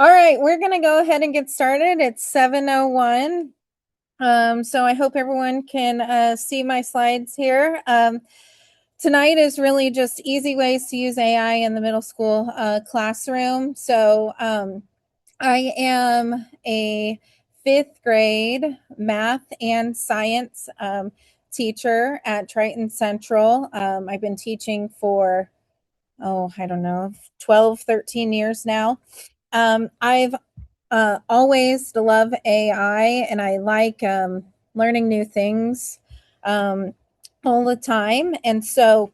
All right, we're going to go ahead and get started. It's 7:01. So I hope everyone can see my slides here. Tonight is really just easy ways to use AI in the middle school classroom. I am a fifth grade math and science teacher at Triton Central. I've been teaching for, I don't know, 12, 13 years now. I've always love AI, and I like learning new things um, all the time. And so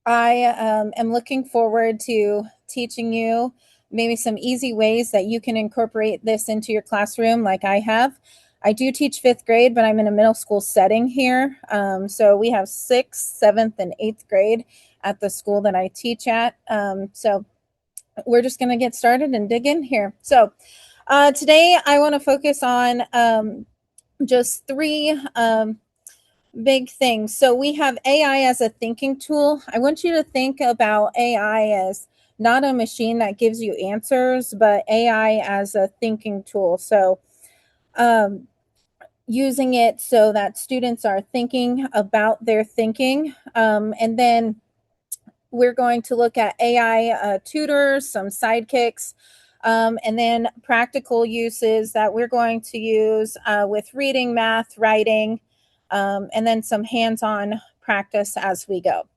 I am looking forward to teaching you maybe some easy ways that you can incorporate this into your classroom, like I have. I do teach fifth grade, but I'm in a middle school setting here. So we have sixth, seventh, and eighth grade at the school that I teach at. So we're just going to get started and dig in here. So today I want to focus on just three big things. So we have AI as a thinking tool. I want you to think about AI as not a machine that gives you answers, but AI as a thinking tool. So um, using it so that students are thinking about their thinking. And then we're going to look at AI tutors, some sidekicks, and then practical uses that we're going to use with reading, math, writing, and then some hands-on practice as we go.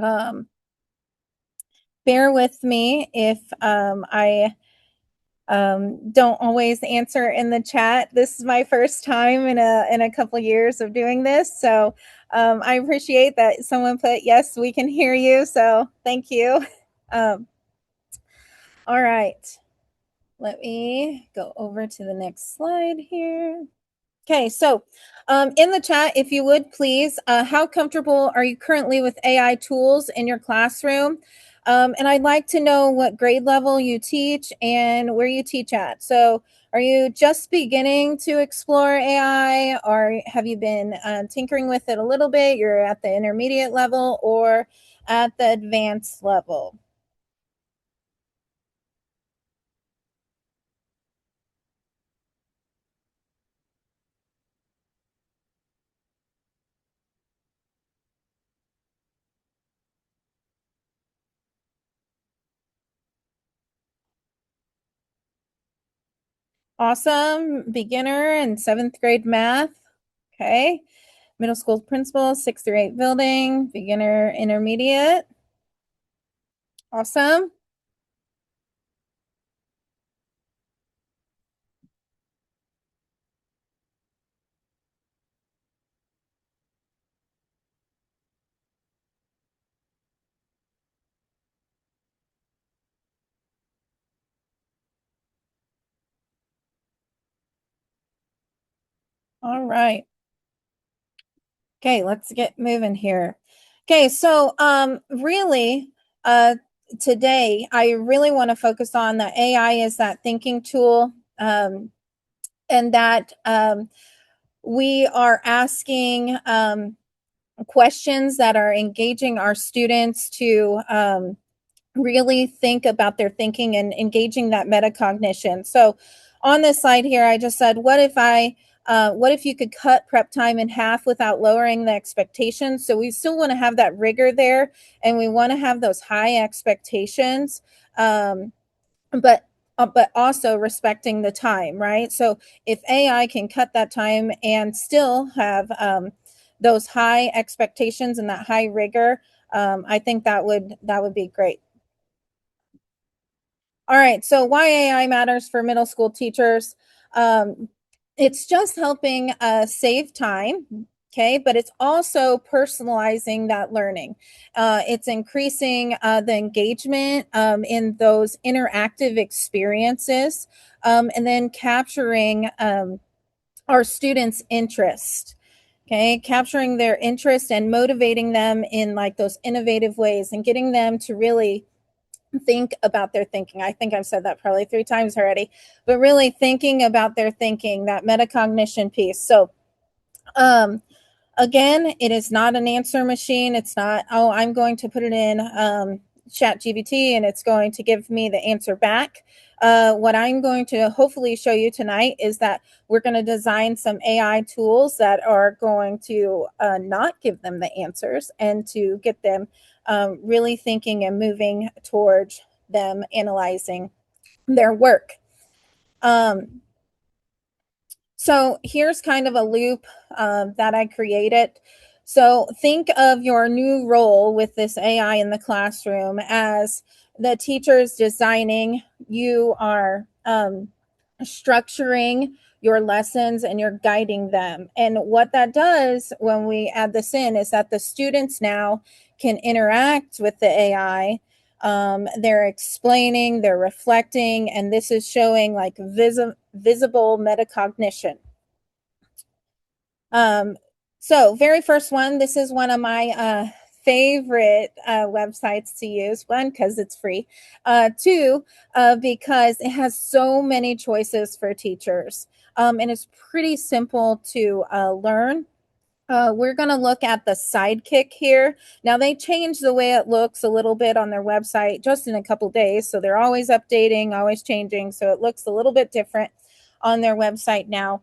Um, Bear with me if I don't always answer in the chat. This is my first time in a couple years of doing this, so I appreciate that someone put yes, we can hear you. So thank you. Um, all right, let me go over to the next slide here. Okay, so in the chat, if you would please, how comfortable are you currently with AI tools in your classroom? And I'd like to know what grade level you teach and where you teach at. So are you just beginning to explore AI, or have you been tinkering with it a little bit? You're at the intermediate level or at the advanced level? Awesome. Beginner and seventh grade math. Okay. Middle school principal, 6 through 8 building, beginner, intermediate. Awesome. All right. Okay, let's get moving here. Okay, so really today I really want to focus on the AI as that thinking tool, and that we are asking questions that are engaging our students to really think about their thinking and engaging that metacognition. So on this slide here, I just said, what if you could cut prep time in half without lowering the expectations? So we still want to have that rigor there, and we want to have those high expectations, um, but also respecting the time, right? So if AI can cut that time and still have those high expectations and that high rigor, I think that would be great. All right, so why AI matters for middle school teachers. Um, it's just helping save time, okay, but it's also personalizing that learning. It's increasing the engagement in those interactive experiences, and then capturing our students' interest. Okay, capturing their interest and motivating them in like those innovative ways and getting them to really think about their thinking. I think I've said that probably 3 times already, but really thinking about their thinking, that metacognition piece. So, again, it is not an answer machine. It's not, oh, I'm going to put it in ChatGPT and it's going to give me the answer back. What I'm going to hopefully show you tonight is that we're going to design some AI tools that are going to not give them the answers and to get them really thinking and moving towards them analyzing their work. So here's kind of a loop that I created. So think of your new role with this AI in the classroom as the teacher's designing, you are structuring your lessons and you're guiding them. And what that does when we add this in is that the students now can interact with the AI. They're explaining, they're reflecting, and this is showing like visible metacognition. So very first one, this is one of my favorite websites to use. One, because it's free. Two, because it has so many choices for teachers. And it's pretty simple to learn. We're going to look at the Sidekick here. Now, they changed the way it looks a little bit on their website just in a couple days. So they're always updating, always changing. So it looks a little bit different on their website now.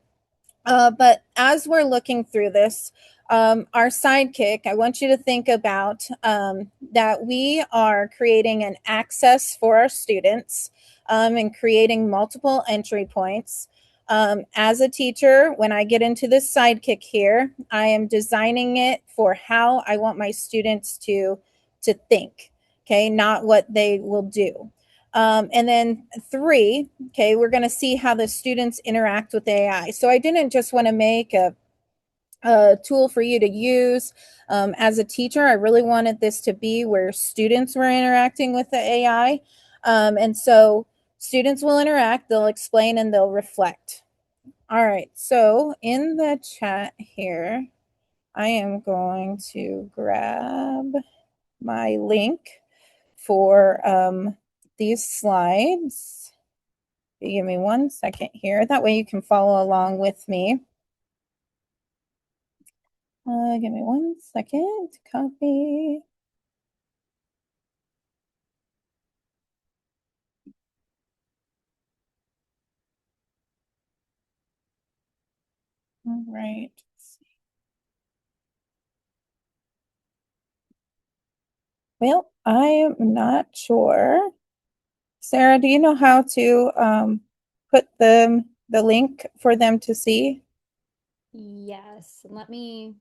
But as we're looking through this, our Sidekick, I want you to think about that we are creating an access for our students and creating multiple entry points. As a teacher, when I get into this Sidekick here, I am designing it for how I want my students to think, okay, not what they will do. And then three, okay, we're going to see how the students interact with AI. So I didn't just want to make a tool for you to use as a teacher. I really wanted this to be where students were interacting with the AI. And so students will interact, they'll explain, and they'll reflect. All right, so in the chat here, I am going to grab my link for these slides. Give me 1 second here. That way you can follow along with me. Give me 1 second. Copy. All right. Well, I am not sure. Sarah, do you know how to put the link for them to see? Yes, let me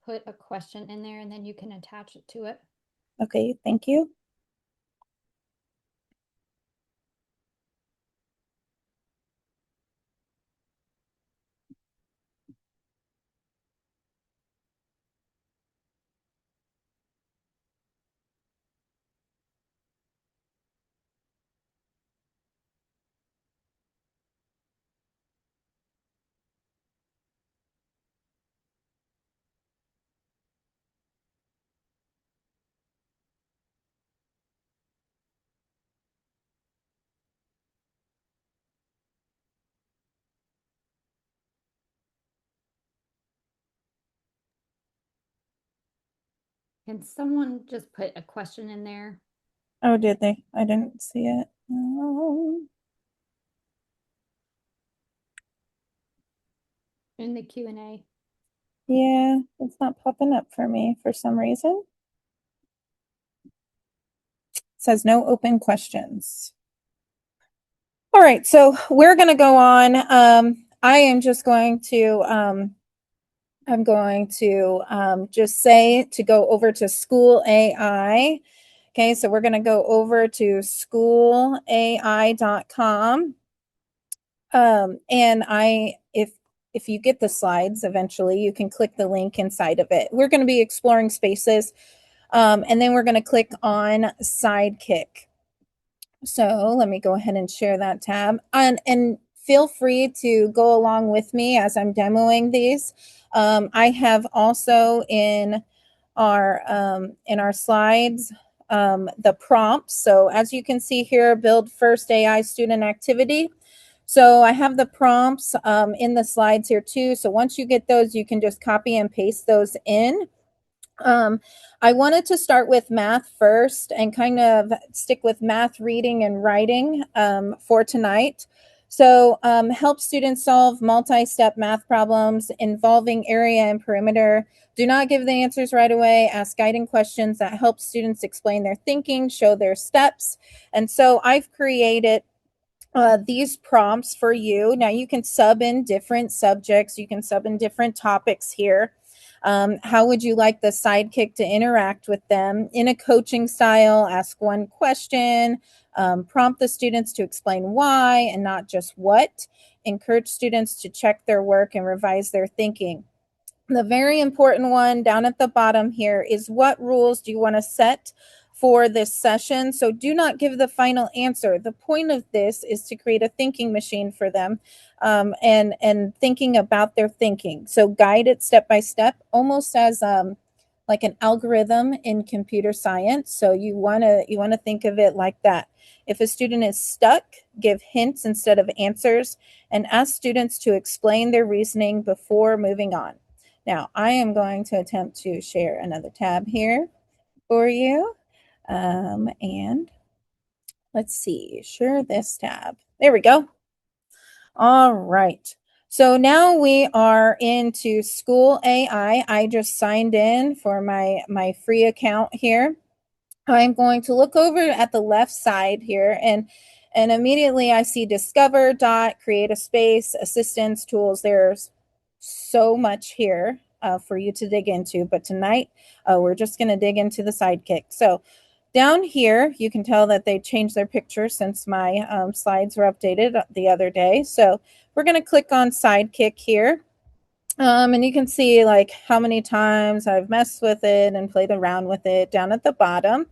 put a question in there and then you can attach it to it. Okay, thank you. Can someone just put a question in there? Oh, did they? I didn't see it. In the Q&A. Yeah, it's not popping up for me for some reason. It says no open questions. All right, so we're going to go on. I am just going to I'm going to just say to go over to School AI. Okay, so we're going to go over to schoolai.com. And if you get the slides eventually, you can click the link inside of it. We're going to be exploring spaces, and then we're going to click on Sidekick. So let me go ahead and share that tab. And feel free to go along with me as I'm demoing these. I have also in our slides the prompts. So as you can see here, build first AI student activity. So I have the prompts in the slides here too. So once you get those, you can just copy and paste those in. I wanted to start with math first and kind of stick with math reading and writing for tonight. So, help students solve multi step math problems involving area and perimeter. Do not give the answers right away. Ask guiding questions that help students explain their thinking, show their steps. And so, I've created these prompts for you. Now you can sub in different subjects, you can sub in different topics here. How would you like the sidekick to interact with them in a coaching style? Ask one question, prompt the students to explain why and not just what. Encourage students to check their work and revise their thinking. The very important one down at the bottom here is what rules do you want to set for this session? So do not give the final answer. The point of this is to create a thinking machine for them, and thinking about their thinking. So guide it step by step, almost as like an algorithm in computer science. So you want to think of it like that. If a student is stuck, give hints instead of answers, and ask students to explain their reasoning before moving on. Now, I am going to attempt to share another tab here for you. And let's see, share this tab. There we go. All right. So now we are into School AI. I just signed in for my free account here. I'm going to look over at the left side here, and immediately I see discover, dot, create a space, assistance, tools. There's so much here for you to dig into, but tonight we're just going to dig into the sidekick. So down here, you can tell that they changed their picture since my slides were updated the other day. So we're going to click on sidekick here. And you can see like how many times I've messed with it and played around with it down at the bottom.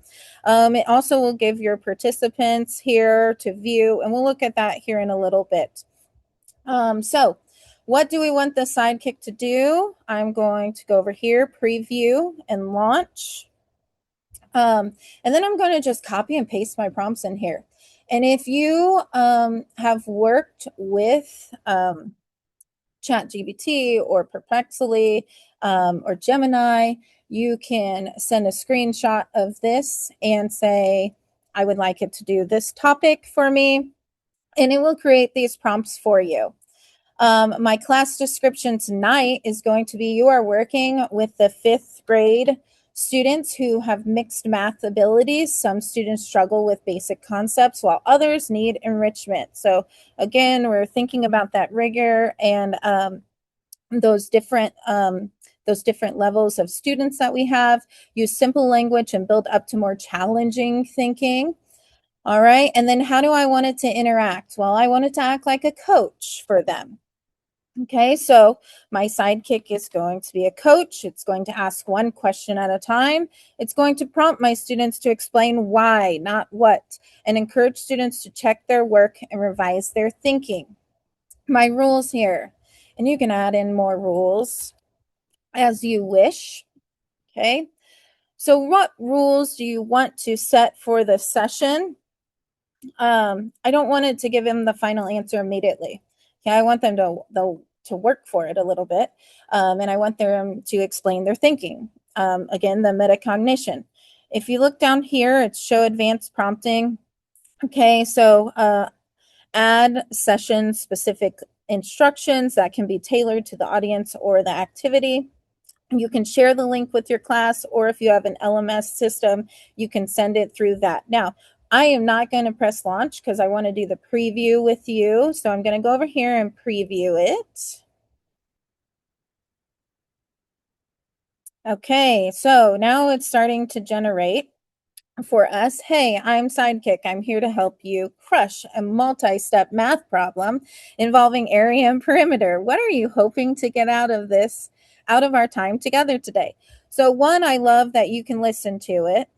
It also will give your participants here to view, and we'll look at that here in a little bit. So what do we want the sidekick to do? I'm going to go over here, preview and launch. And then I'm going to just copy and paste my prompts in here. And if you have worked with ChatGPT or Perplexly or Gemini, you can send a screenshot of this and say, I would like it to do this topic for me, and it will create these prompts for you. My class description tonight is going to be you are working with the 5th grade students who have mixed math abilities. Some students struggle with basic concepts while others need enrichment. So again, we're thinking about that rigor and those different levels of students that we have. Use simple language and build up to more challenging thinking. All right. And then how do I want it to interact? Well, I want it to act like a coach for them. Okay, so my sidekick is going to be a coach. It's going to ask one question at a time. It's going to prompt my students to explain why, not what, and encourage students to check their work and revise their thinking. My rules here, and you can add in more rules as you wish. Okay, so what rules do you want to set for the session? I don't want it to give them the final answer immediately. Okay, I want them to work for it a little bit, and I want them to explain their thinking. Again, the metacognition. If you look down here, it's show advanced prompting. Okay, so add session specific instructions that can be tailored to the audience or the activity. You can share the link with your class, or if you have an LMS system, you can send it through that. Now, I am not going to press launch because I want to do the preview with you. So I'm going to go over here and preview it. Okay, so now it's starting to generate for us. Hey, I'm Sidekick. I'm here to help you crush a multi-step math problem involving area and perimeter. What are you hoping to get out of this, out of our time together today? So one, I love that you can listen to it.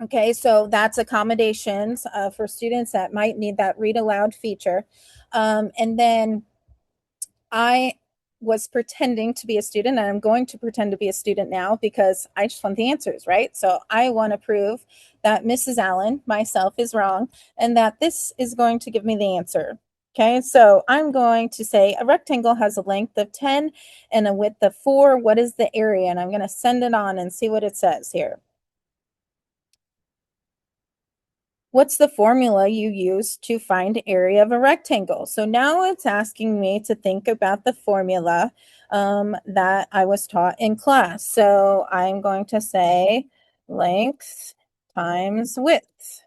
Okay, so that's accommodations for students that might need that read aloud feature. And then I was pretending to be a student, and I'm going to pretend to be a student now because I just want the answers, right? So I want to prove that Mrs. Allen, myself, is wrong and that this is going to give me the answer. Okay, so I'm going to say a rectangle has a length of 10 and a width of 4. What is the area? And I'm going to send it on and see what it says here. What's the formula you use to find area of a rectangle? So now it's asking me to think about the formula that I was taught in class. So I'm going to say length times width.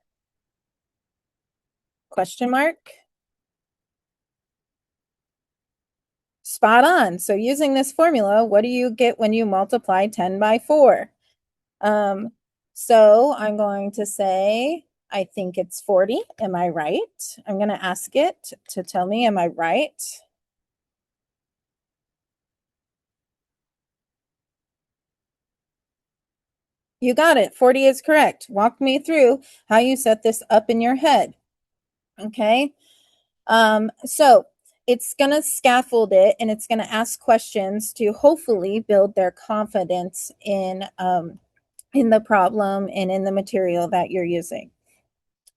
Question mark. Spot on. So using this formula, what do you get when you multiply 10 by 4? So I'm going to say, I think it's 40. Am I right? I'm going to ask it to tell me, am I right? You got it. 40 is correct. Walk me through how you set this up in your head. Okay. So it's going to scaffold it and it's going to ask questions to hopefully build their confidence in the problem and in the material that you're using.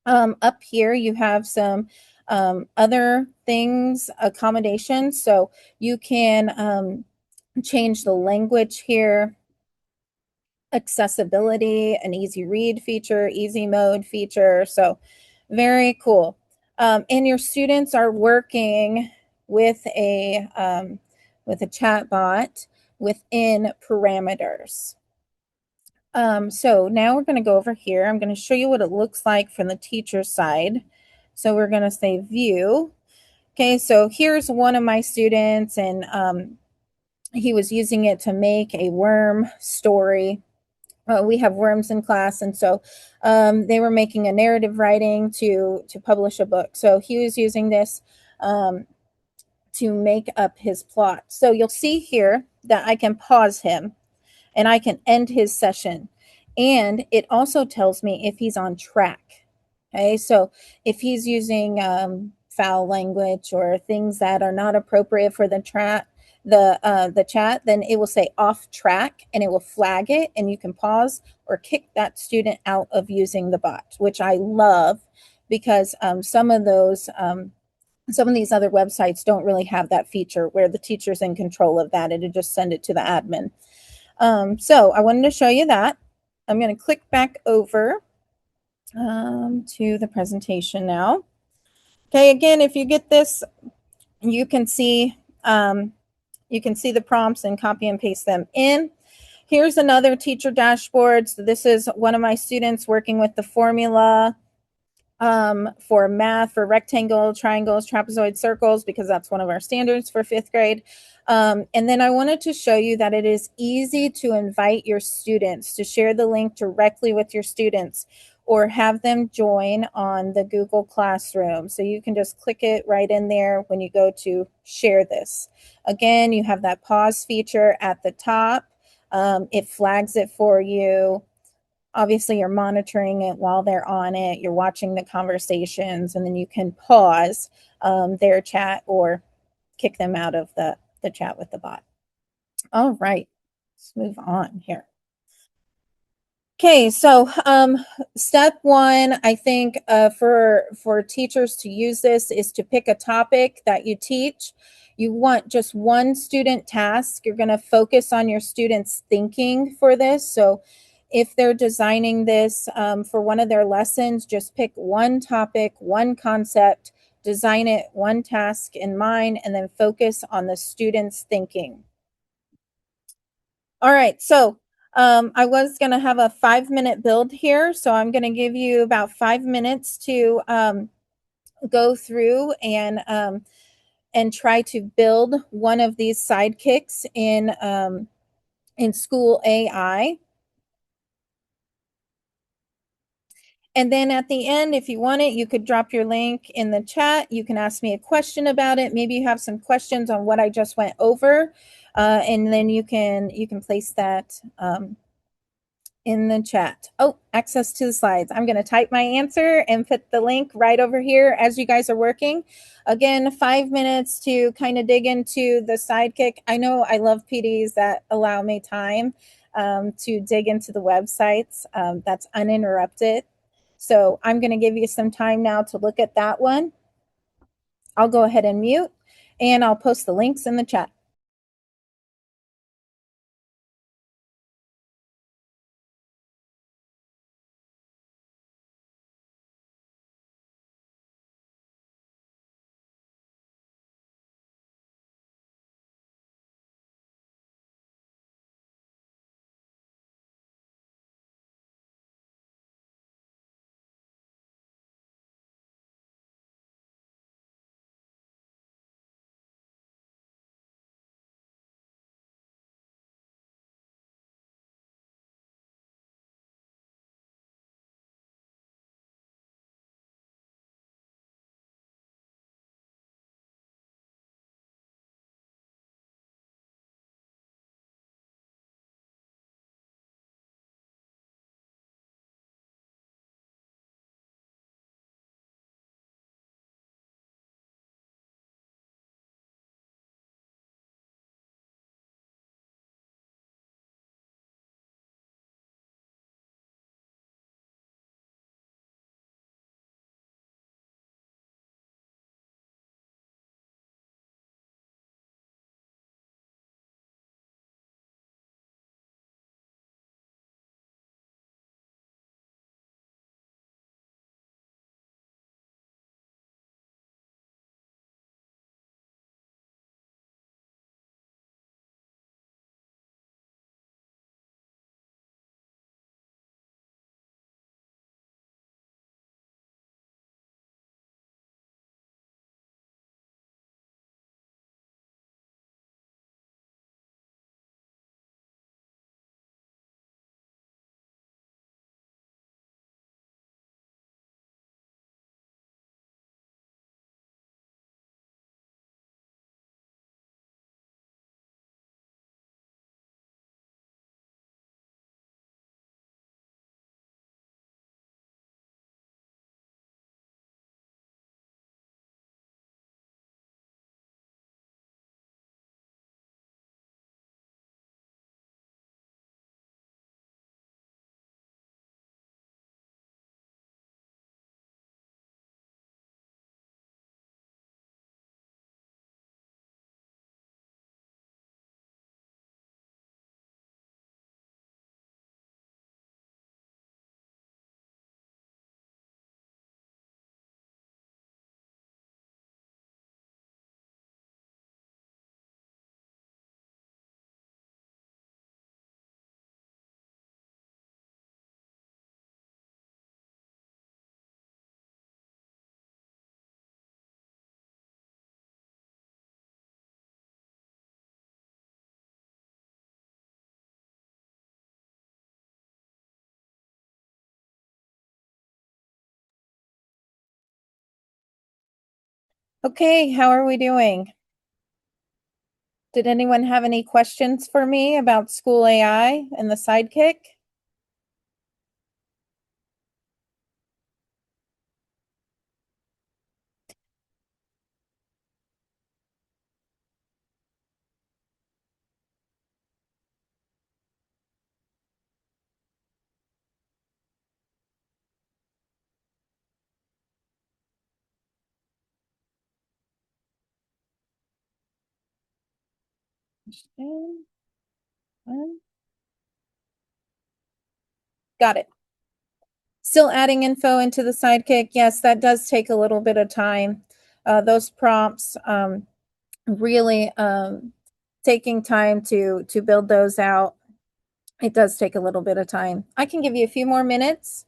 Up here, you have some other things, accommodations. So you can change the language here, accessibility, an easy read feature, easy mode feature. So very cool. And your students are working with a chat bot within parameters. So now we're going to go over here. I'm going to show you what it looks like from the teacher's side. So we're going to say view. Okay, so here's one of my students, and he was using it to make a worm story. We have worms in class, and so they were making a narrative writing to publish a book. So he was using this to make up his plot. So you'll see here that I can pause him and I can end his session. And it also tells me if he's on track. Okay, so if he's using foul language or things that are not appropriate for the chat, then it will say off track and it will flag it, and you can pause or kick that student out of using the bot, which I love because some of these other websites don't really have that feature where the teacher's in control of that and to just send it to the admin. So I wanted to show you that. I'm going to click back over to the presentation now. Okay, again, if you get this, you can see the prompts and copy and paste them in. Here's another teacher dashboard. So this is one of my students working with the formula for math for rectangle, triangles, trapezoid, circles, because that's one of our standards for 5th grade. And then I wanted to show you that it is easy to invite your students, to share the link directly with your students or have them join on the Google Classroom. So you can just click it right in there when you go to share this. Again, you have that pause feature at the top. It flags it for you. Obviously, you're monitoring it while they're on it. You're watching the conversations, and then you can pause their chat or kick them out of the chat with the bot. All right, let's move on here. Okay, so step one, I think for teachers to use this is to pick a topic that you teach. You want just one student task. You're going to focus on your students' thinking for this. So if they're designing this for one of their lessons, just pick one topic, one concept, design it, one task in mind, and then focus on the students' thinking. All right, so I was going to have a 5-minute build here, so I'm going to give you about 5 minutes to go through and try to build one of these sidekicks in School AI. And then at the end, if you want it, you could drop your link in the chat. You can ask me a question about it. Maybe you have some questions on what I just went over, and then you can place that in the chat. Oh, access to the slides. I'm going to type my answer and put the link right over here as you guys are working. Again, 5 minutes to kind of dig into the sidekick. I know I love PDs that allow me time to dig into the websites. That's uninterrupted. So I'm going to give you some time now to look at that one. I'll go ahead and mute, and I'll post the links in the chat. Okay, how are we doing? Did anyone have any questions for me about School AI and the Sidekick? Got it. Still adding info into the Sidekick. Yes, that does take a little bit of time. Those prompts, really taking time to build those out. It does take a little bit of time. I can give you a few more minutes.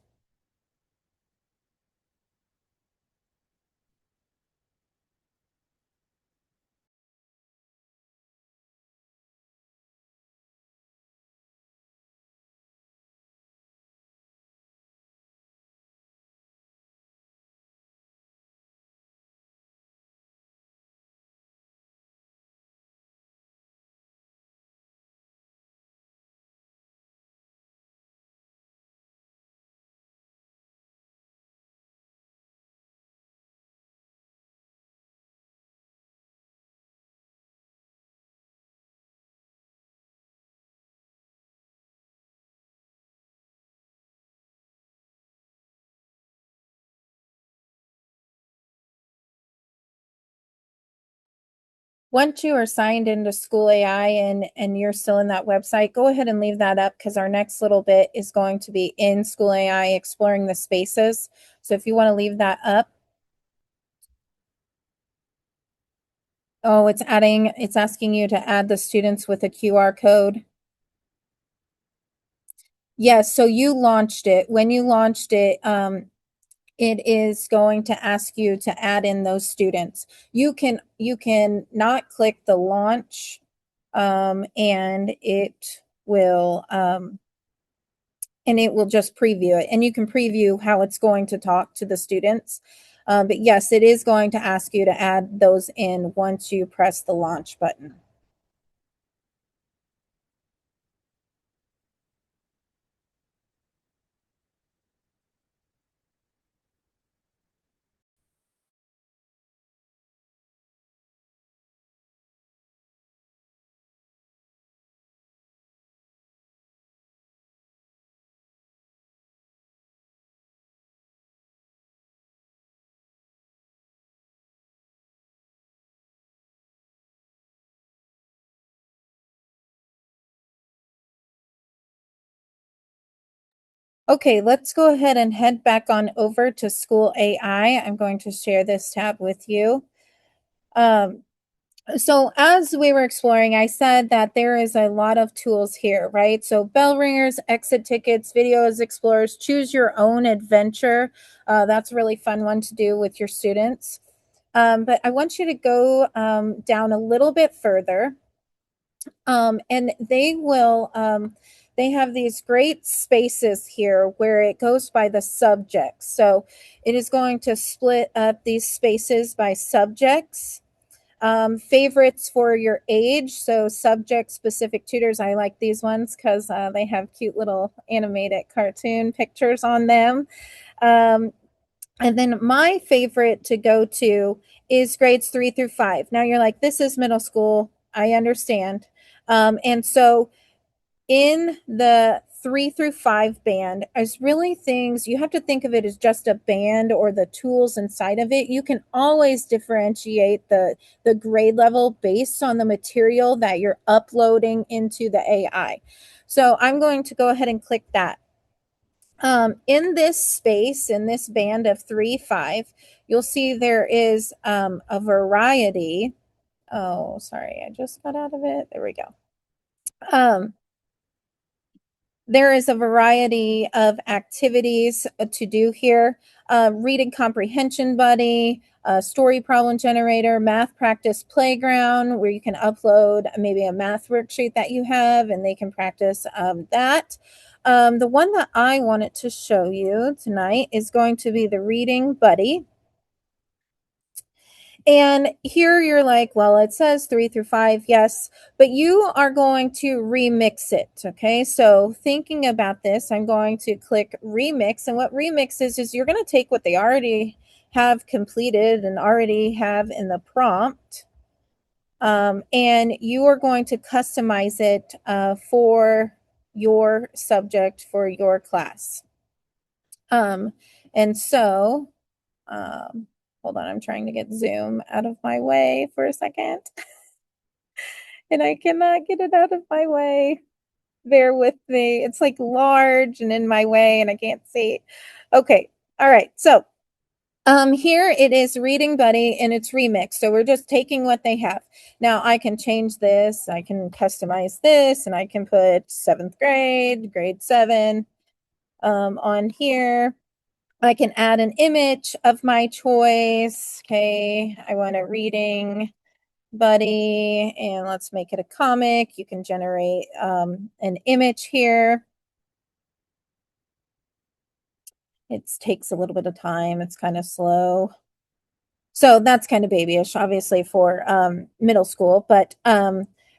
Once you are signed into School AI and you're still in that website, go ahead and leave that up because our next little bit is going to be in School AI exploring the spaces. So if you want to leave that up. Oh, it's asking you to add the students with a QR code. Yes, so you launched it. When you launched it, it is going to ask you to add in those students. You can not click the launch, and it will just preview it, and you can preview how it's going to talk to the students. But yes, it is going to ask you to add those in once you press the launch button. Okay, let's go ahead and head back on over to School AI. I'm going to share this tab with you. So as we were exploring, I said that there is a lot of tools here, right? So bell ringers, exit tickets, videos, explorers, choose your own adventure. That's a really fun one to do with your students. But I want you to go down a little bit further, and they have these great spaces here where it goes by the subjects. So it is going to split up these spaces by subjects. Favorites for your age. So subject specific tutors. I like these ones because they have cute little animated cartoon pictures on them. Um, and then my favorite to go to is grades 3 through 5. Now you're like, this is middle school. I understand. And so in the 3 through 5 band is really things you have to think of it as just a band or the tools inside of it. You can always differentiate the grade level based on the material that you're uploading into the AI. So I'm going to go ahead and click that. In this space, in this band of 3 5, you'll see there is a variety. Oh, sorry, I just got out of it. There we go. There is a variety of activities to do here. Reading comprehension buddy, story problem generator, math practice playground, where you can upload maybe a math worksheet that you have and they can practice that. The one that I wanted to show you tonight is going to be the reading buddy. And here you're like, well, it says 3 through 5, yes, but you are going to remix it. Okay. So thinking about this, I'm going to click remix. And what remix is you're going to take what they already have completed and already have in the prompt. And you are going to customize it for your subject, for your class. And so hold on, I'm trying to get Zoom out of my way for a second. And I cannot get it out of my way. Bear with me. It's like large and in my way, and I can't see. Okay. All right. So here it is Reading Buddy and it's remixed. So we're just taking what they have. Now I can change this. I can customize this and I can put 7th grade, grade 7 on here. I can add an image of my choice. Okay, I want a reading buddy, and let's make it a comic. You can generate an image here. It takes a little bit of time. It's kind of slow. So that's kind of babyish, obviously, for middle school, but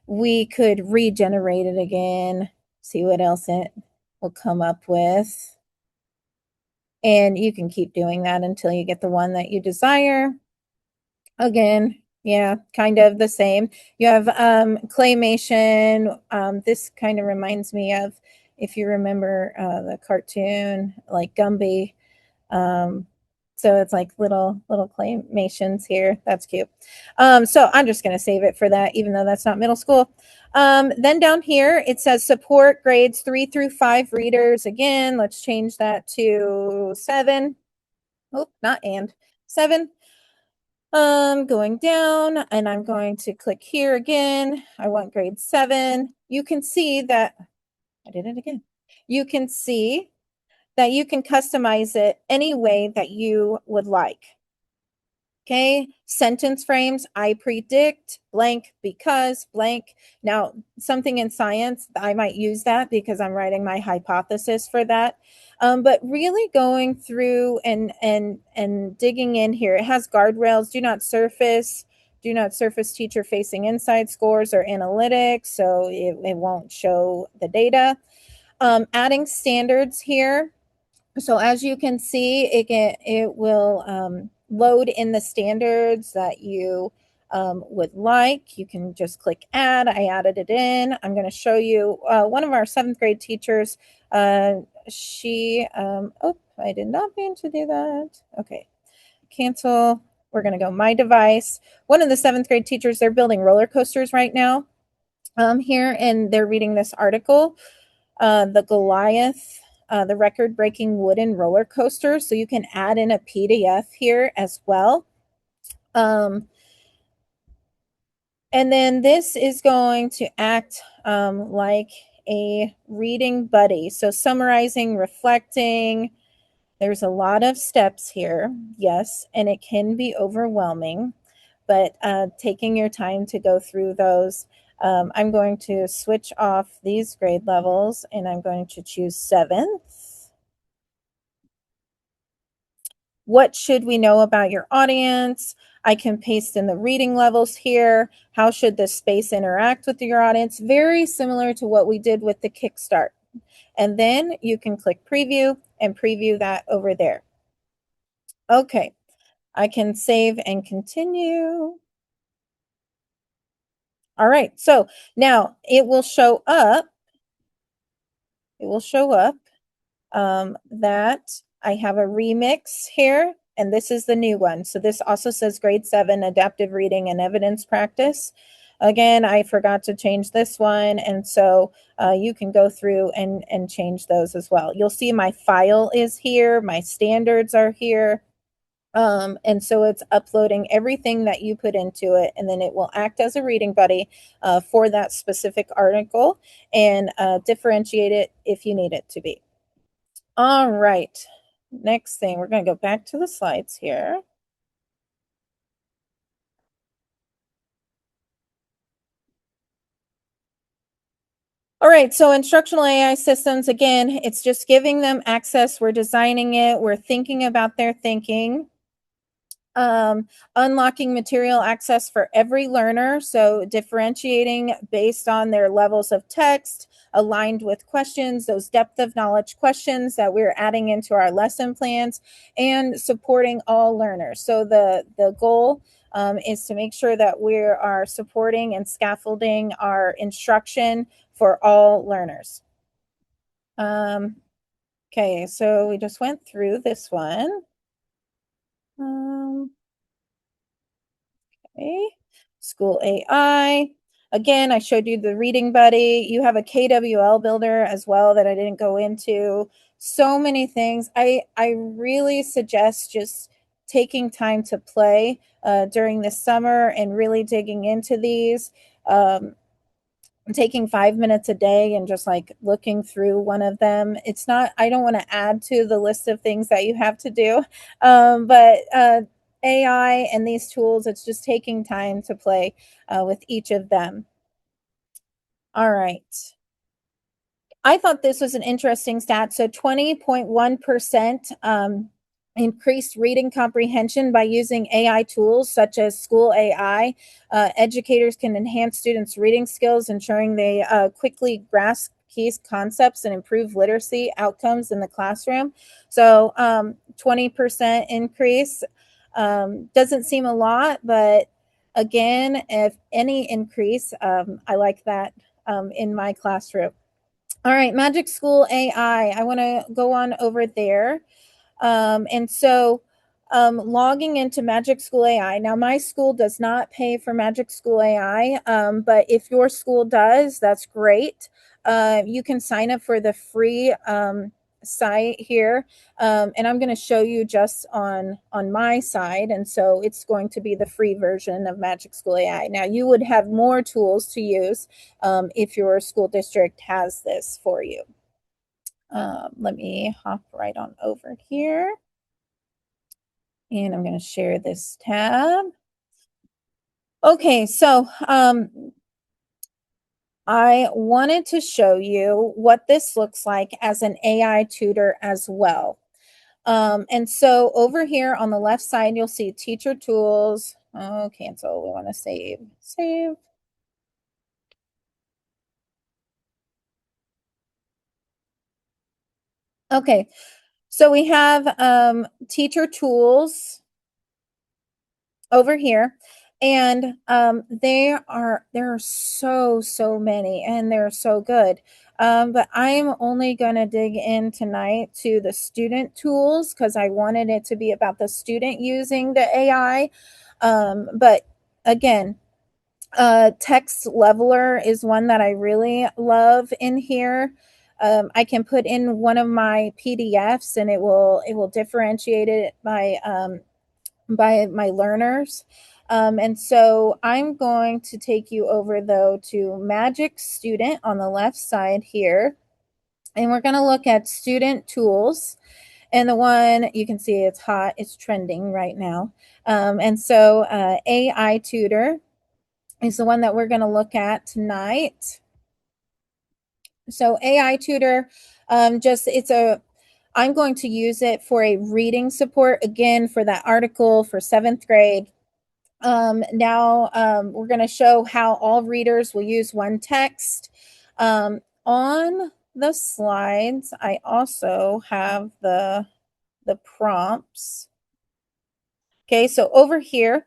we could regenerate it again, see what else it will come up with. And you can keep doing that until you get the one that you desire. Again, yeah, kind of the same. You have claymation. This kind of reminds me of, if you remember the cartoon, like Gumby. So it's like little claymations here. That's cute. So I'm just going to save it for that, even though that's not middle school. Then down here, it says support grades 3 through 5 readers. Again, let's change that to 7. Oh, not and 7. Going down, and I'm going to click here again. I want grade 7. You can see that I did it again. You can see that you can customize it any way that you would like. Okay, sentence frames, I predict blank because blank. Now, something in science, I might use that because I'm writing my hypothesis for that. But really going through and digging in here, it has guardrails, do not surface teacher facing inside scores or analytics, so it won't show the data. Adding standards here. So as you can see, it will load in the standards that you would like. You can just click add. I added it in. I'm going to show you one of our 7th grade teachers. Oh, I did not mean to do that. Okay, cancel. We're going to go my device. One of the 7th grade teachers, they're building roller coasters right now here, and they're reading this article, the Goliath, the record-breaking wooden roller coaster. So you can add in a PDF here as well. And then this is going to act like a reading buddy. So summarizing, reflecting. There's a lot of steps here, yes, and it can be overwhelming, but taking your time to go through those. I'm going to switch off these grade levels, and I'm going to choose 7th. What should we know about your audience? I can paste in the reading levels here. How should this space interact with your audience? Very similar to what we did with the Kickstart. And then you can click preview and preview that over there. Okay, I can save and continue. All right, so now it will show up. It will show up that I have a remix here, and this is the new one. So this also says grade 7 adaptive reading and evidence practice. Again, I forgot to change this one, and so you can go through and change those as well. You'll see my file is here, my standards are here. And so it's uploading everything that you put into it, and then it will act as a reading buddy for that specific article and differentiate it if you need it to be. All right, next thing, we're going to go back to the slides here. All right, so instructional AI systems, again, it's just giving them access. We're designing it. We're thinking about their thinking. Unlocking material access for every learner, so differentiating based on their levels of text, aligned with questions, those depth of knowledge questions that we're adding into our lesson plans, and supporting all learners. So the goal is to make sure that we are supporting and scaffolding our instruction for all learners. Okay, so we just went through this one. Okay. School AI. Again, I showed you the reading buddy. You have a KWL builder as well that I didn't go into. So many things. I really suggest just taking time to play during the summer and really digging into these. Taking 5 minutes a day and just like looking through one of them. It's not, I don't want to add to the list of things that you have to do, but AI and these tools, it's just taking time to play with each of them. All right. I thought this was an interesting stat. So 20.1% increased reading comprehension by using AI tools such as School AI. Educators can enhance students' reading skills, ensuring they quickly grasp key concepts and improve literacy outcomes in the classroom. So 20% increase doesn't seem a lot, but again, if any increase, I like that in my classroom. All right, Magic School AI. I want to go on over there. And so logging into Magic School AI. Now, my school does not pay for Magic School AI, but if your school does, that's great. You can sign up for the free site here, and I'm going to show you just on my side, and so it's going to be the free version of Magic School AI. Now, you would have more tools to use if your school district has this for you. Let me hop right on over here. And I'm going to share this tab. Okay, so I wanted to show you what this looks like as an AI tutor as well. And so over here on the left side, you'll see teacher tools. Oh, cancel. We want to save. Save. Okay, so we have teacher tools over here, and there are so many, and they're so good. But I'm only going to dig in tonight to the student tools because I wanted it to be about the student using the AI. But again, text leveler is one that I really love in here. I can put in one of my PDFs and it will differentiate it by my learners. And so I'm going to take you over though to Magic Student on the left side here. And we're going to look at student tools. And the one you can see it's hot, it's trending right now. And so AI Tutor is the one that we're going to look at tonight. So AI Tutor, I'm going to use it for a reading support again for that article for 7th grade. Now we're going to show how all readers will use one text. On the slides, I also have the prompts. Okay, so over here,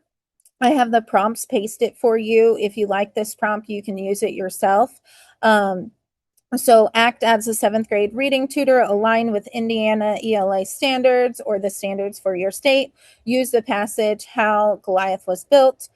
I have the prompts pasted for you. If you like this prompt, you can use it yourself. So act as a 7th grade reading tutor, align with Indiana ELA standards or the standards for your state. Use the passage, How Goliath Was Built.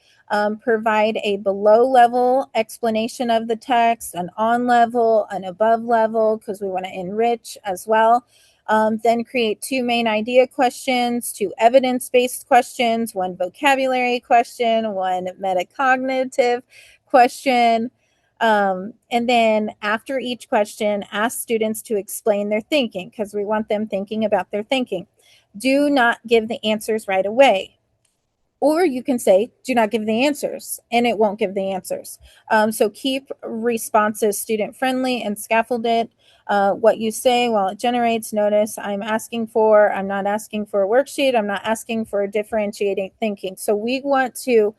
Provide a below level explanation of the text, an on level, an above level, because we want to enrich as well. Then create 2 main idea questions, 2 evidence-based questions, 1 vocabulary question, 1 metacognitive question. And then after each question, ask students to explain their thinking because we want them thinking about their thinking. Do not give the answers right away. Or you can say, do not give the answers, and it won't give the answers. So keep responses student friendly and scaffolded. What you say while it generates, notice I'm not asking for a worksheet. I'm not asking for differentiating thinking. So we want to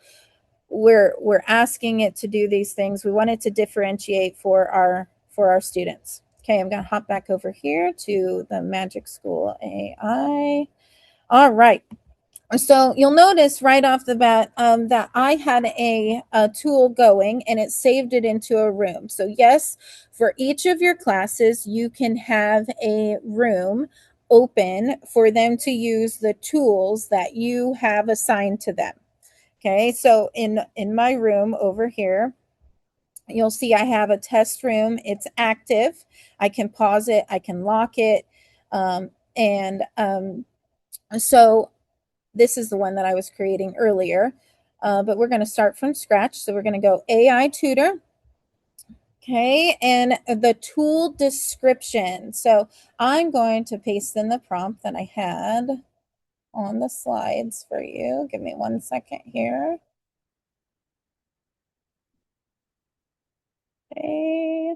we're asking it to do these things. We want it to differentiate for our students. Okay, I'm going to hop back over here to the Magic School AI. All right. So you'll notice right off the bat that I had a tool going and it saved it into a room. So yes, for each of your classes, you can have a room open for them to use the tools that you have assigned to them. Okay, so in my room over here, you'll see I have a test room. It's active. I can pause it. I can lock it. And so this is the one that I was creating earlier. But we're going to start from scratch. So we're going to go AI Tutor. Okay, and the tool description. So I'm going to paste in the prompt that I had on the slides for you. Give me 1 second here. Okay.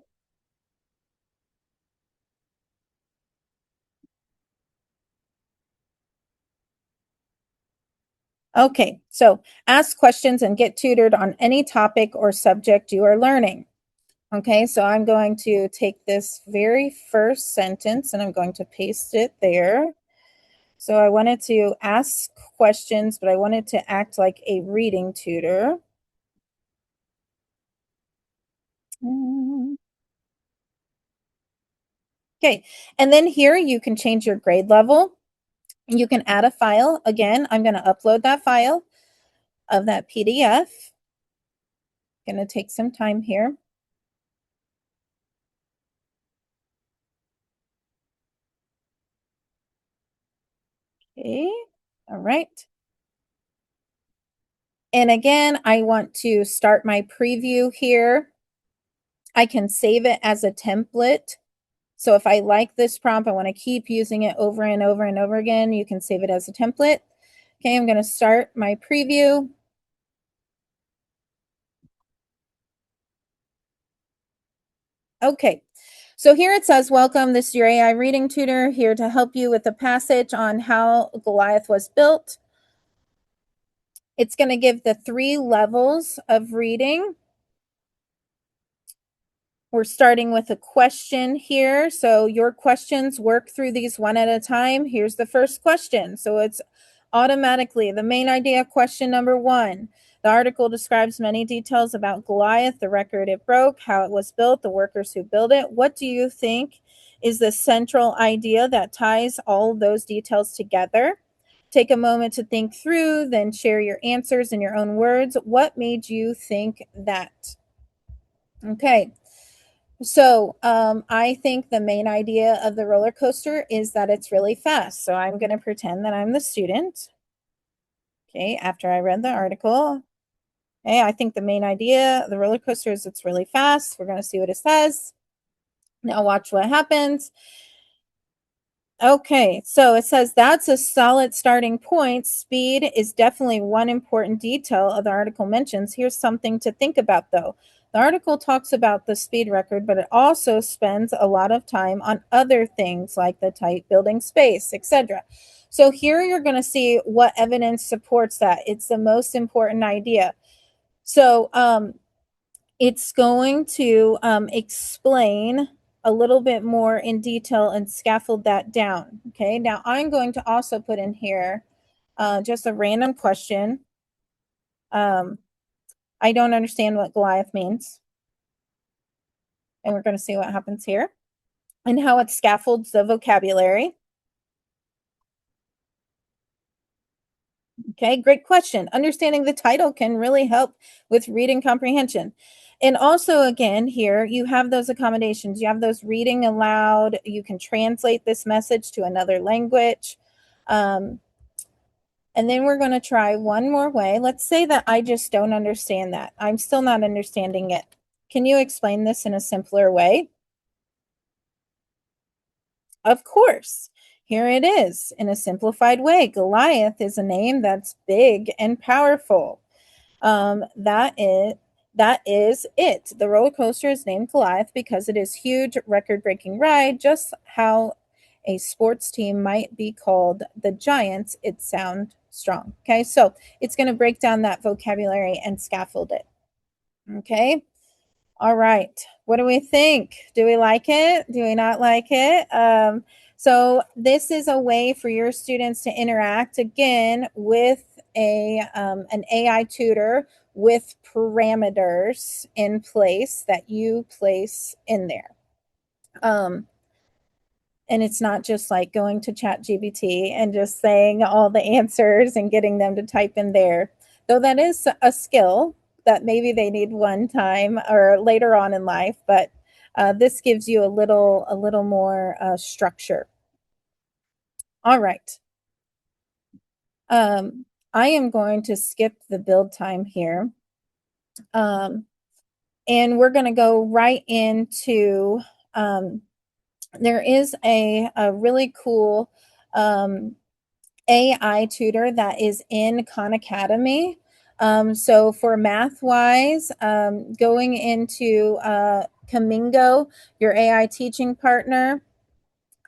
Okay, so ask questions and get tutored on any topic or subject you are learning. Okay, so I'm going to take this very first sentence and I'm going to paste it there. So I wanted to ask questions, but I wanted to act like a reading tutor. Okay, and then here you can change your grade level. You can add a file. Again, I'm going to upload that file of that PDF. Going to take some time here. Okay, all right. And again, I want to start my preview here. I can save it as a template. So if I like this prompt, I want to keep using it over and over and over again, you can save it as a template. Okay, I'm going to start my preview. Okay, so here it says, welcome, this is your AI reading tutor here to help you with the passage on how Goliath was built. It's going to give the 3 levels of reading. We're starting with a question here. So your questions, work through these one at a time. Here's the first question. So it's automatically the main idea question number 1. The article describes many details about Goliath, the record it broke, how it was built, the workers who built it. What do you think is the central idea that ties all those details together? Take a moment to think through, then share your answers in your own words. What made you think that? Okay. So I think the main idea of the roller coaster is that it's really fast. So I'm going to pretend that I'm the student. Okay, after I read the article. Okay, I think the main idea of the roller coaster is it's really fast. We're going to see what it says. Now watch what happens. Okay, so it says that's a solid starting point. Speed is definitely one important detail of the article mentions. Here's something to think about though. The article talks about the speed record, but it also spends a lot of time on other things like the tight building space, etc. So here you're going to see what evidence supports that. It's the most important idea. So it's going to explain a little bit more in detail and scaffold that down. Okay, now I'm going to also put in here just a random question. I don't understand what Goliath means. And we're going to see what happens here and how it scaffolds the vocabulary. Okay, great question. Understanding the title can really help with reading comprehension. And also, again, here you have those accommodations. You have those reading aloud. You can translate this message to another language. And then we're going to try one more way. Let's say that I just don't understand that. I'm still not understanding it. Can you explain this in a simpler way? Of course. Here it is in a simplified way. Goliath is a name that's big and powerful. That is it. The roller coaster is named Goliath because it is huge, record-breaking ride, just how a sports team might be called the Giants. It sounds strong. Okay, so it's going to break down that vocabulary and scaffold it. Okay. All right. What do we think? Do we like it? Do we not like it? So this is a way for your students to interact again with an AI tutor with parameters in place that you place in there. And it's not just like going to ChatGPT and just saying all the answers and getting them to type in there, though that is a skill that maybe they need one time or later on in life, but this gives you a little more structure. All right. I am going to skip the build time here. And we're going to go right into there is a really cool AI tutor that is in Khan Academy. So for math wise, going into Kamingo, your AI teaching partner.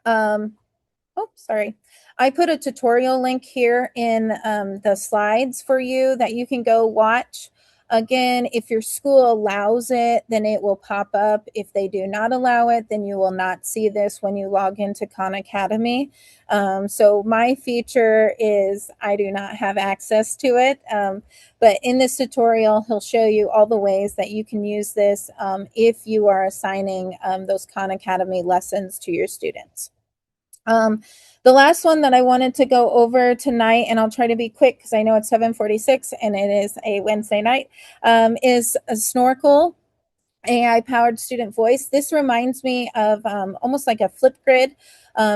Oh, sorry. I put a tutorial link here in the slides for you that you can go watch. Again, if your school allows it, then it will pop up. If they do not allow it, then you will not see this when you log into Khan Academy. So my feature is I do not have access to it. But in this tutorial, he'll show you all the ways that you can use this if you are assigning those Khan Academy lessons to your students. The last one that I wanted to go over tonight, and I'll try to be quick because I know it's 7:46 and it is a Wednesday night, is a Snorkel AI powered student voice. This reminds me of almost like a Flipgrid.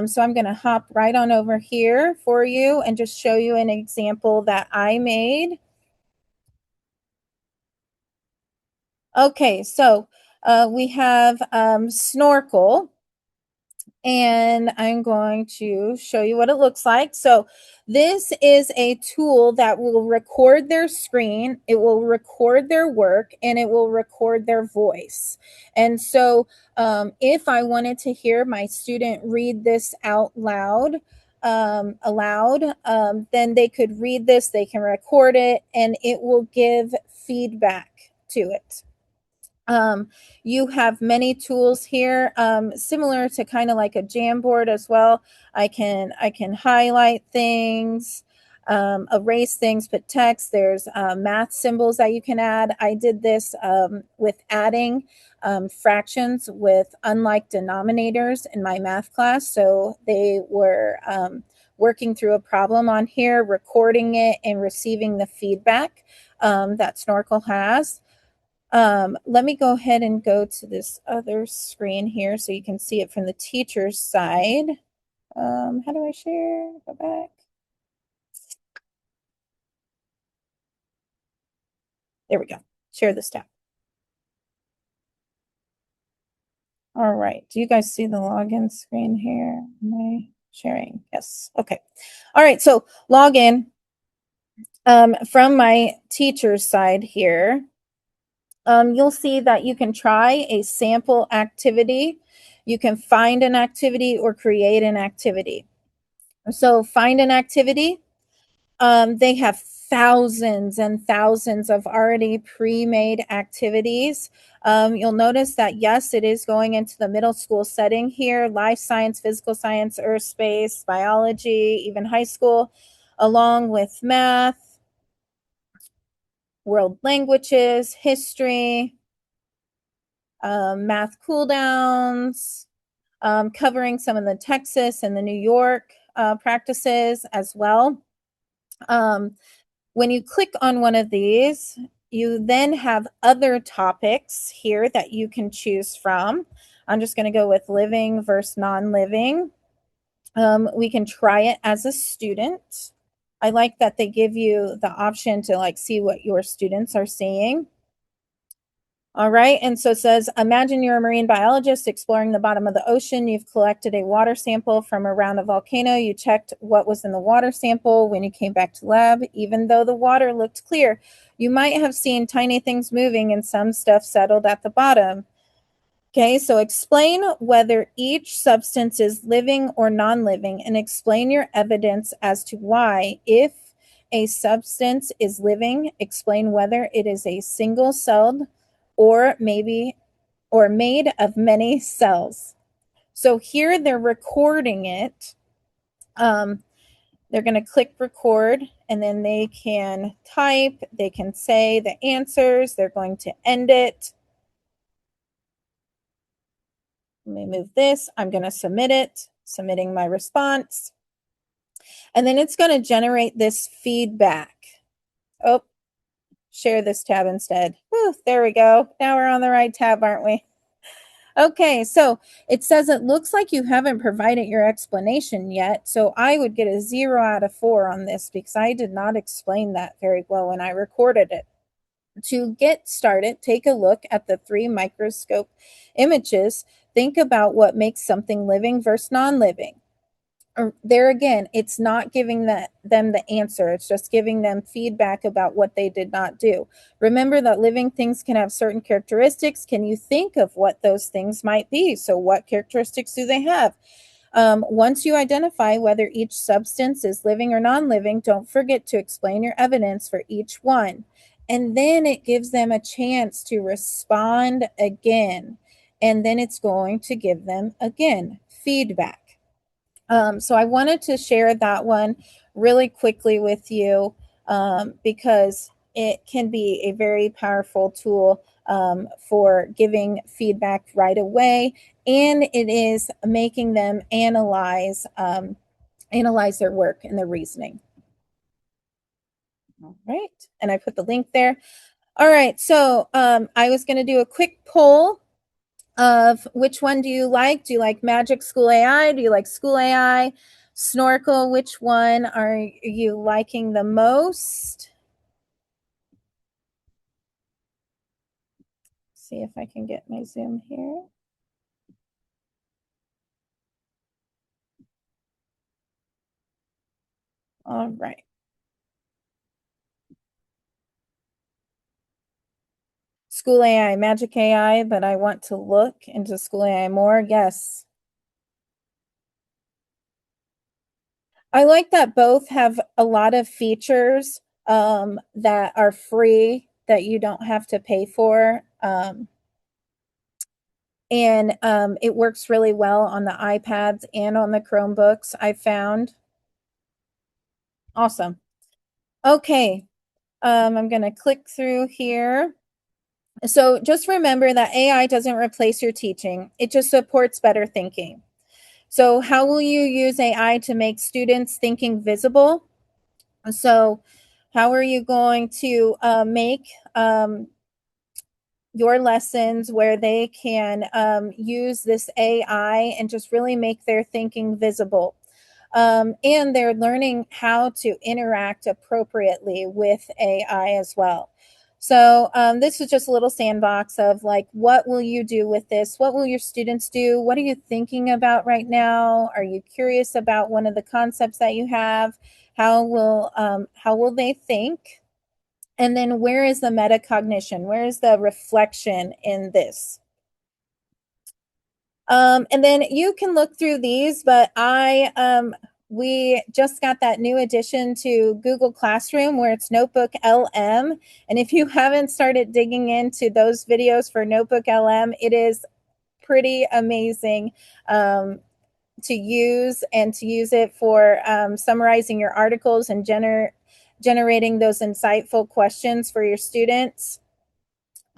So I'm going to hop right on over here for you and just show you an example that I made. Okay, so we have Snorkel, and I'm going to show you what it looks like. So this is a tool that will record their screen, it will record their work, and it will record their voice. And so if I wanted to hear my student read this out loud, then they could read this, they can record it, and it will give feedback to it. You have many tools here, similar to kind of like a Jamboard as well. I can highlight things, erase things, put text. There's math symbols that you can add. I did this with adding fractions with unlike denominators in my math class. So they were working through a problem on here, recording it, and receiving the feedback that Snorkel has. Let me go ahead and go to this other screen here so you can see it from the teacher's side. How do I share? Go back. There we go. Share this tab. All right. Do you guys see the login screen here? Am I sharing? Yes. Okay. All right. So login from my teacher's side here. You'll see that you can try a sample activity. You can find an activity or create an activity. So find an activity. They have thousands and thousands of already pre-made activities. You'll notice that, yes, it is going into the middle school setting here, life science, physical science, earth space, biology, even high school, along with math, world languages, history, math cooldowns, covering some of the Texas and the New York practices as well. When you click on one of these, you then have other topics here that you can choose from. I'm just going to go with living versus non-living. We can try it as a student. I like that they give you the option to like see what your students are seeing. All right, and so it says, imagine you're a marine biologist exploring the bottom of the ocean. You've collected a water sample from around a volcano. You checked what was in the water sample when you came back to lab. Even though the water looked clear, you might have seen tiny things moving and some stuff settled at the bottom. Okay, so explain whether each substance is living or non-living, and explain your evidence as to why. If a substance is living, explain whether it is a single-celled or maybe or made of many cells. So here they're recording it. They're going to click record, and then they can type, they can say the answers, they're going to end it. Let me move this. I'm going to submit it, submitting my response. And then it's going to generate this feedback. Oh, share this tab instead. Whew, there we go. Now we're on the right tab, aren't we? Okay, so it says it looks like you haven't provided your explanation yet. So I would get a 0 out of 4 on this because I did not explain that very well when I recorded it. To get started, take a look at the 3 microscope images. Think about what makes something living versus non-living. There again, it's not giving them the answer. It's just giving them feedback about what they did not do. Remember that living things can have certain characteristics. Can you think of what those things might be? So what characteristics do they have? Once you identify whether each substance is living or non-living, don't forget to explain your evidence for each one. And then it gives them a chance to respond again. And then it's going to give them, again, feedback. So I wanted to share that one really quickly with you because it can be a very powerful tool for giving feedback right away, and it is making them analyze their work and their reasoning. All right, and I put the link there. All right, so I was going to do a quick poll of which one do you like? Do you like Magic School AI? Do you like School AI? Snorkel, which one are you liking the most? See if I can get my Zoom here. All right. School AI, Magic AI, but I want to look into School AI more. Yes. I like that both have a lot of features that are free that you don't have to pay for. And it works really well on the iPads and on the Chromebooks, I found. Awesome. Okay. I'm going to click through here. So just remember that AI doesn't replace your teaching. It just supports better thinking. So how will you use AI to make students' thinking visible? So how are you going to make your lessons where they can use this AI and just really make their thinking visible? And they're learning how to interact appropriately with AI as well. So this is just a little sandbox of like, what will you do with this? What will your students do? What are you thinking about right now? Are you curious about one of the concepts that you have? How will they think? And then where is the metacognition? Where is the reflection in this? And then you can look through these, but we just got that new addition to Google Classroom where it's Notebook LM. And if you haven't started digging into those videos for Notebook LM, it is pretty amazing to use, and to use it for summarizing your articles and generating those insightful questions for your students.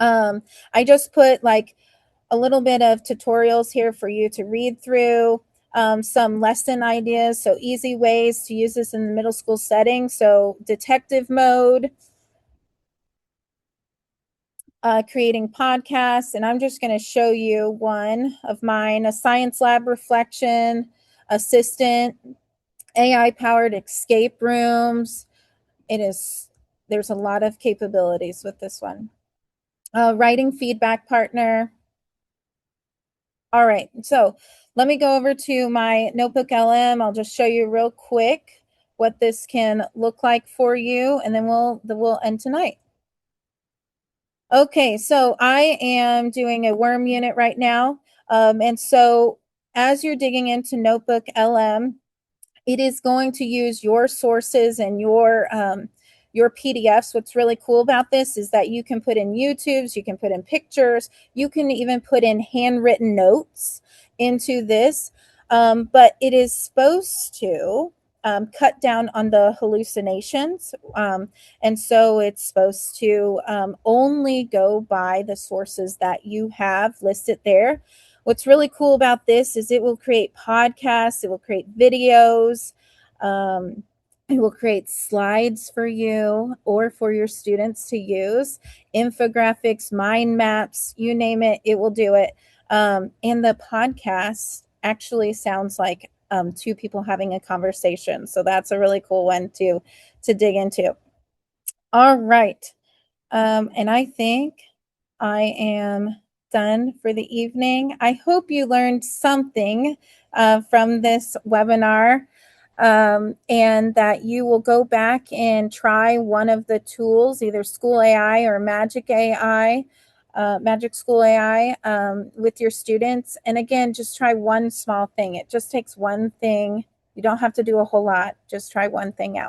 I just put like a little bit of tutorials here for you to read through, some lesson ideas, so easy ways to use this in the middle school setting. So detective mode, creating podcasts, and I'm just going to show you one of mine, a science lab reflection, assistant, AI powered escape rooms. There's a lot of capabilities with this one. Writing feedback partner. All right, so let me go over to my Notebook LM. I'll just show you real quick what this can look like for you, and then we'll end tonight. Okay, so I am doing a worm unit right now. And so as you're digging into Notebook LM, it is going to use your sources and your PDFs. What's really cool about this is that you can put in YouTubes, you can put in pictures, you can even put in handwritten notes into this. But it is supposed to cut down on the hallucinations. And so it's supposed to only go by the sources that you have listed there. What's really cool about this is it will create podcasts, it will create videos, it will create slides for you or for your students to use, infographics, mind maps, you name it, it will do it. And the podcast actually sounds like two people having a conversation. So that's a really cool one to dig into. All right. And I think I am done for the evening. I hope you learned something from this webinar, and that you will go back and try one of the tools, either School AI or Magic AI, Magic School AI, with your students. And again, just try one small thing. It just takes one thing. You don't have to do a whole lot. Just try one thing out.